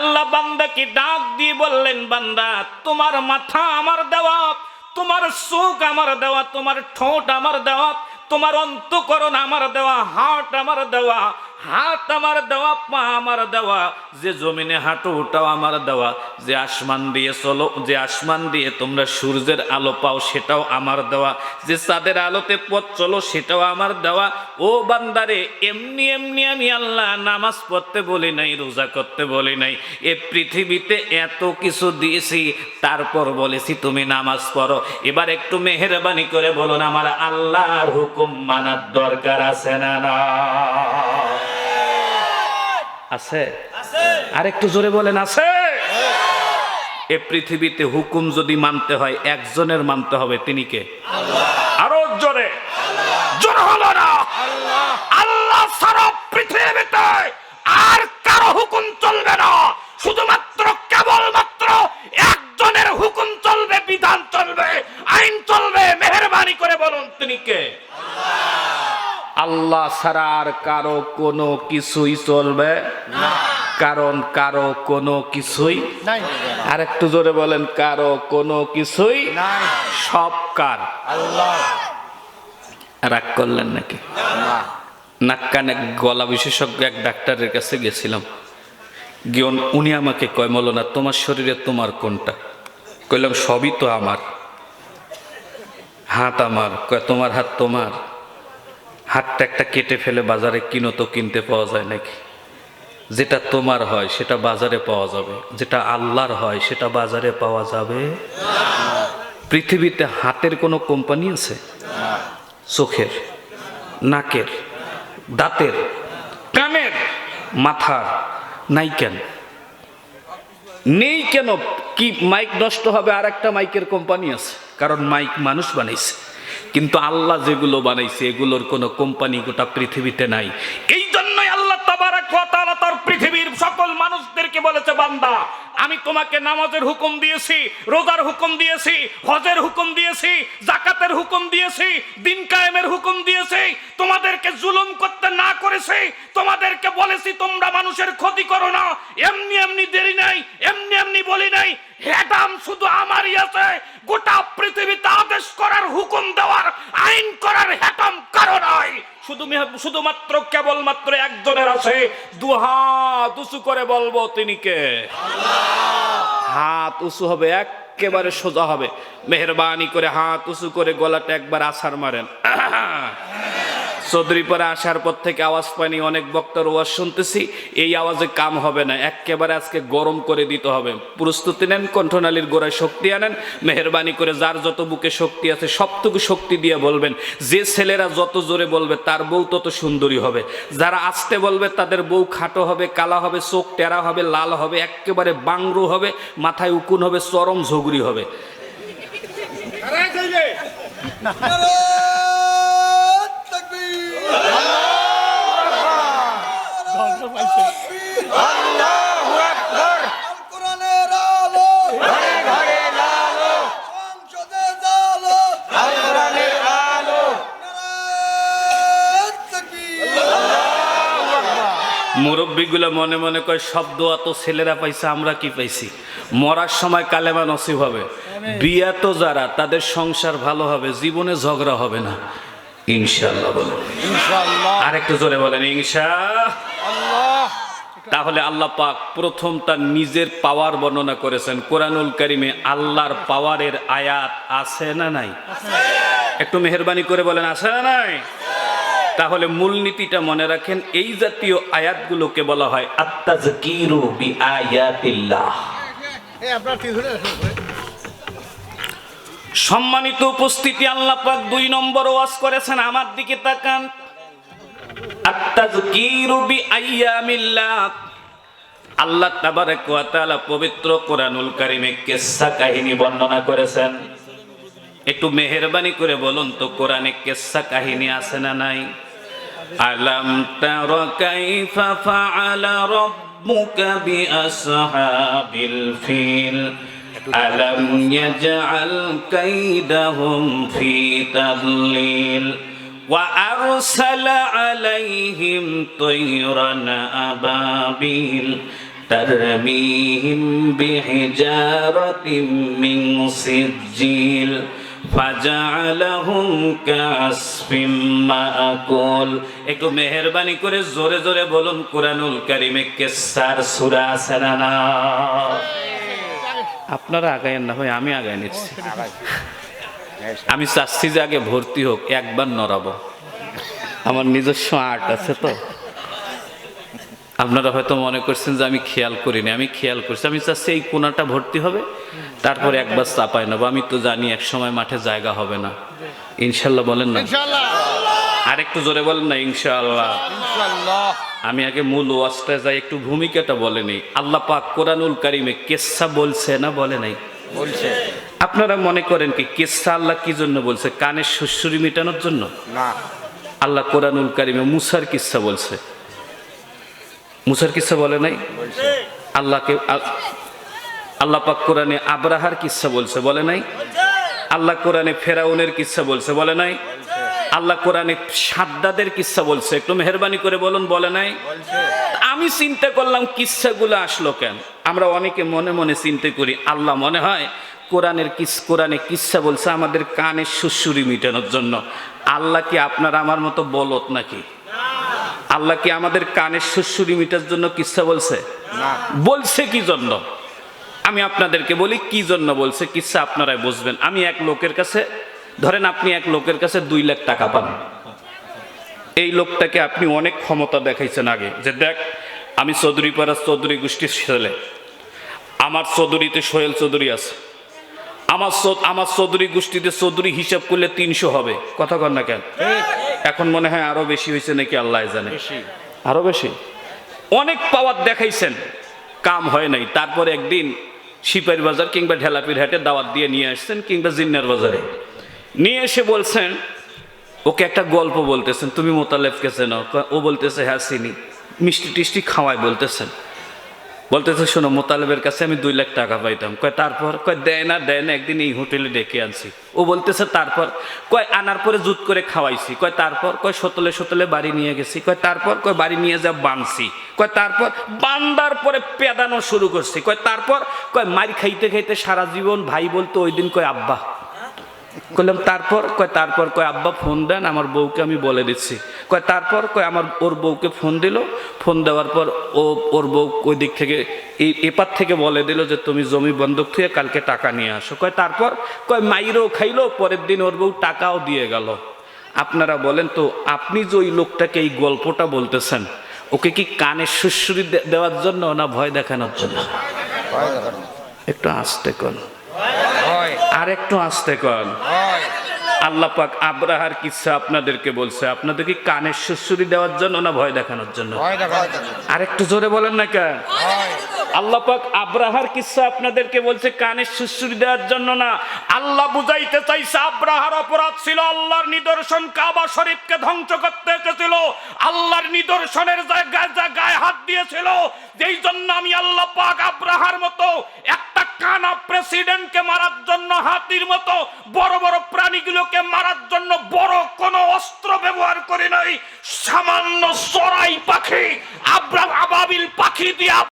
আল্লাহ বান্দাকে ডাক দিয়ে বললেন, বান্দা তোমার মাথা আমার দেওয়া, তোমার চোখ আমার দেওয়া, তোমার ঠোঁট আমার দেওয়া, তোমার অন্তঃকরণ আমার দেওয়া, হার্ট আমার দেওয়া, হাত আমার দেওয়া, পা আমার দেওয়া, যে জমিনে হাঁটো ওটাও আমার দেওয়া, যে আসমান দিয়ে চলো, যে আসমান দিয়ে তোমরা সূর্যের আলো পাও সেটাও আমার দেওয়া, যে চাঁদের আলোতে পথ চলো সেটাও আমার দেওয়া। ও বান্দারে, এমনি এমনি আমি আল্লাহ নামাজ পড়তে বলি নাই, রোজা করতে বলি নাই, এ পৃথিবীতে এত কিছু দিয়েছি, তারপর বলেছি তুমি নামাজ পড়ো। এবার একটু মেহেরবানি করে বলুন, আমার আল্লাহর হুকুম মানার দরকার আছে না? না আছে? আর একটু জোরে বলেন, আছে? এ পৃথিবীতে হুকুম যদি মানতে হয় একজনের মানতে হবে, তিনি কে? আরো জোরে, জোরে হলো না? আল্লাহ ছাড়া পৃথিবীতে আর কারো হুকুম চলবে না, শুধুমাত্র কেবলমাত্র একজনের হুকুম চলবে, বিধান চলবে, আইন চলবে। মেহেরবানি করে বলুন, তিনি কে? আল্লাহ ছাড়া আর কারো কোনো কিছুই চলবে না, কারণ কারো কোনো কিছুই নাই। আর একটু জোরে বলেন, কারো কোনো কিছুই নাই, সব কার? আল্লাহ। রাগ করলেন নাকি? নাক কানে গলা বিশেষজ্ঞ এক ডাক্তারের কাছে গেছিলাম, গিয়ে উনি আমাকে কয়, মৌলানা তোমার শরীরে তোমার কোনটা? কইলাম সবই তো আমার। হাত আমার। কয় তোমার হাত তোমার? হাতটা একটা কেটে ফেলে বাজারে কিনো তো কিনতে পাওয়া যায় নাকি? যেটা তোমার হয় সেটা বাজারে পাওয়া যাবে, যেটা আল্লাহর হয় সেটা বাজারে পাওয়া যাবে। পৃথিবীতে হাতের কোনো কোম্পানি আছে? চোখের, নাকের, দাঁতের, কানের, মাথার নাই কেন? নেই কেন? কি মাইক নষ্ট হবে আর একটা মাইকের কোম্পানি আছে, কারণ মাইক মানুষ বানাইছে, কিন্তু আল্লাহ যেগুলো বানাইছে এগুলোর কোনো কোম্পানি গোটা পৃথিবীতে নাই। এই জন্যই আল্লাহ তাবারাক ওয়া তাআলা তার পৃথিবীর সকল মানুষদেরকে বলেছে, বান্দা আমি তোমাকে নামাজের হুকুম দিয়েছি, রোজার হুকুম দিয়েছি, হজের হুকুম দিয়েছি, যাকাতের হুকুম দিয়েছি, দিন কায়েমের হুকুম দিয়েছি, তোমাদেরকে জুলুম করতে না করেছি, তোমাদেরকে বলেছি তোমরা মানুষের ক্ষতি করো না। এমনি এমনি দেরি নাই, এমনি এমনি বলি নাই, হেদাম শুধু আমারই আছে। গোটা পৃথিবীতে আদেশ করার, হুকুম দেওয়ার, আইন করার হেদাম কারো নাই, শুধুমাত্র কেবলমাত্র একজনের আছে। দুহাত উঁচু করে বলবো, তিনি কে? হাত উঁচু হবে, একেবারে সোজা হবে। মেহেরবানি করে হাত উঁচু করে গলাটা একবার আছাড় মারেন। চৌধুরীপাড়া আসার পর থেকে আওয়াজ পাইনি, অনেক বক্তার ওয়াজ শুনতেছি, এই আওয়াজে কাম হবে না, একেবারে আজকে গরম করে দিতে হবে। প্রস্তুতি নেন, কণ্ঠনালীর গোড়ায় শক্তি আনেন। মেহেরবানি করে যার যত বুকে শক্তি আছে সবটুকু শক্তি দিয়ে বলবেন। যে ছেলেরা যত জোরে বলবে তার বউ তত সুন্দরী হবে, যারা আস্তে বলবে তাদের বউ খাটো হবে, কালা হবে, চোখ টেরা হবে, লাল হবে, একেবারে বাংরু হবে, মাথায় উকুন হবে, চরম ঝগড়ি হবে। মুরব্বীগুলো মনে মনে কয় সব দোয়া তো ছেলেরা পাইছে, আমরা কি পাইছি? মরার সময় কালেমা নসিব হবে, বিয়া তো যারা তাদের সংসার ভালো হবে, জীবনে ঝগড়া হবে না ইনশাআল্লাহ। বলেন ইনশাআল্লাহ। আর একটু জোরে বলেন ইনশাআল্লাহ। তাহলে আল্লাহ পাক প্রথম তার নিজের পাওয়ার বর্ণনা করেছেন কোরআনুল কারিমে। আল্লাহর পাওয়ারের আয়াত আছে না নাই? একটু মেহেরবানি করে বলেন, আছে না নাই? তাহলে মূলনীতিটা মনে রাখেন, এই জাতীয় আয়াতগুলোকে বলা হয় আত-তাযকিরু বিআয়াতিল্লাহ। সম্মানিত উপস্থিতি, আল্লাহ পাক 2 নম্বর ওয়াজ করেছেন, আমার দিকে তাকান। আত-তাযকিরু বিআইয়ামিল্লাহ। আল্লাহ তাবারক ওয়া তাআলা পবিত্র কোরআনুল কারিমে কিসসা কাহিনী বর্ণনা করেছেন। একটু মেহেরবানি করে বলুন তো, কোরআনে কিসসা কাহিনী আছে না নাই? আলাম তারা কাইফা ফাআলা রাব্বুকা বিআসহাবিল ফিল আলাম ইয়াজআল কাইদাহুম ফি তাদলিল ওয়া আরসালা আলাইহিম তায়রান আবাবিল তারমিহিম বিহিজারাতিম মিন সিজ্জিল ফাজআলাহুম কাসফিম মাআকুল। একটু মেহেরবানি করে জোরে জোরে বলুন, কুরআনুল কারীমে কিসসার সূরা আছে না? আপনারা আগায়েন না ভাই, আমি আগায় নিচ্ছি। আমি চাচ্ছি যে আগে ভর্তি হোক, একবার নড়াবো, আমার নিজস্ব আর্ট আছে তো। আপনারা হয়তো মনে করছেন যে আমি খেয়াল করিনি, আমি খেয়াল করছি। আমি চাচ্ছি এই কোনাটা ভর্তি হবে, তারপরে একবার চাপাই নেবো। আমি তো জানি এক সময় মাঠে জায়গা হবে না। ইনশাল্লাহ বলেন না? আর একটু জোরে বলেন না ইনশাআল্লাহ। আমি আগে মূল ওয়াজটায় যাই, একটু ভূমিকাটা বলে নেই। আল্লাহ পাক কোরআনুল কারীমে কিসসা বলছে না বলে নাই? বলছে। আপনারা মনে করেন কি কিসসা আল্লাহ কি জন্য বলছে? কানের সুসুরি মেটানোর জন্য না। আল্লাহ কোরআনুল কারীমে মুসার কিসসা বলছে। মুসার কিসসা বলে নাই? আল্লাহ পাক কোরআনে আব্রাহার কিসসা বলছে, বলে নাই? আল্লাহ কোরআনে ফেরাউনের কিসসা বলছে, বলে নাই? আল্লাহ কোরআনে সাদ্দাদের কিসসা বলছে। একটু মেহেরবানি করে বলুন, বলে নাই? আমি চিন্তা করলাম কিসসাগুলো আসলো কেন। আমরা অনেকে মনে মনে চিন্তা করি আল্লাহ মনে হয় কোরআনে কিসসা বলছে আমাদের কানের সুসুরি মিটানোর জন্য। আল্লাহ কি আপনার আমার মতো বলত নাকি? আল্লাহ কি আমাদের কানের সুসুরি মিটার জন্য কিসসা বলছে? বলছে কি জন্য? আমি আপনাদেরকে বলি কি জন্য বলছে কিসসা, আপনারাই বুঝবেন। আমি এক লোকের কাছে, ধরেন আপনি এক লোকের কাছে 2 লাখ টাকা পান। এই লোকটাকে আপনি অনেক ক্ষমতা দেখাইছেন আগে, যে দেখ আমি চৌধুরী পাড়ার চৌধুরী গোষ্ঠীর ছেলে, আমার চৌধুরীতে সোহেল চৌধুরী আছে, আমার চৌধুরী গোষ্ঠীতে চৌধুরী হিসাব করলে 300 হবে। কথা কন না কেন? এখন মনে হয় আরো বেশি হয়েছে নাকি, আল্লাহ জানে। আরো বেশি অনেক পাওয়ার দেখাইছেন, কাম হয় নাই। তারপর একদিন সিপাহীর বাজার কিংবা ঢেলাপির হাটে দাওয়াত দিয়ে নিয়ে আসছেন, কিংবা জিন্নার বাজারে নিয়ে এসে বলছেন, ওকে একটা গল্প বলতেছেন, তুমি মোতালেবকে চেনো? ও বলতেছে হ্যাঁ চিনি। মিষ্টি টিষ্টি খাওয়ায় বলতেছে শোনো মোতালেবের কাছে আমি 2 লাখ টাকা পাইতাম। কয় তারপর? কয় দেয় না। একদিন এই হোটেলে ডেকে আনছি। ও বলতেছে তারপর? কয় আনার পরে জুত করে খাওয়াইছি। কয় তারপর? কয় সতলে বাড়ি নিয়ে গেছি। কয় তারপর? কয় বাড়ি নিয়ে যা বানছি। কয় তারপর? বান্দার পরে পেদানো শুরু করছি। কয় তারপর? কয় মার খাইতে খাইতে সারা জীবন ভাই বলতো, ওই দিন কয় আব্বা। কইলাম তারপর? কয় তারপর? কয় আব্বা ফোন দেন, আমার বউকে আমি বলে দিচ্ছি। কয় তারপর? কয় ওর বউকে ফোন দিল। ফোন দেওয়ার পর ওর বউ ওই দিক থেকে এপার থেকে বলে দিল যে তুমি জমি বন্ধক থুয়ে কালকে টাকা নিয়ে আসো। কয় তারপর? কয় মাইরও খাইলো, পরের দিন ওর বউ টাকাও দিয়ে গেল। আপনারা বলেন তো, আপনি যে ওই লোকটাকে এই গল্পটা বলতেছেন, ওকে কি কানের সুসুরি দেওয়ার জন্য না ভয় দেখানোর জন্য? একটু আস্তে কন, আর একটু আস্তে কন। আল্লাহ পাক আব্রাহার কিসসা আপনাদেরকে বলছে, আপনাদের কি কানের সুসুরি দেওয়ার জন্য না ভয় দেখানোর জন্য? আর একটু জোরে বলেন না কেন? আল্লাহ পাক আব্রাহার কিসসা আপনাদেরকে বলছে কানের সুসুরি দেওয়ার জন্য না। আল্লাহ বুঝাইতে চাইছে আব্রাহার অপরাধ ছিল আল্লাহর নিদর্শন কাবা শরীফকে ধ্বংস করতে এসেছিল, আল্লাহর নিদর্শনের গায়ে হাত দিয়েছিল। যেই জন্য আমি আল্লাহ পাক আব্রাহার মতো একটা কানা প্রেসিডেন্টকে মারার জন্য, হাতির মতো বড় বড় প্রাণীগুলোকে মারার জন্য বড় কোন অস্ত্র ব্যবহার করি নাই। সামান্য চড়াই পাখি, আবাবিল পাখি দিয়ে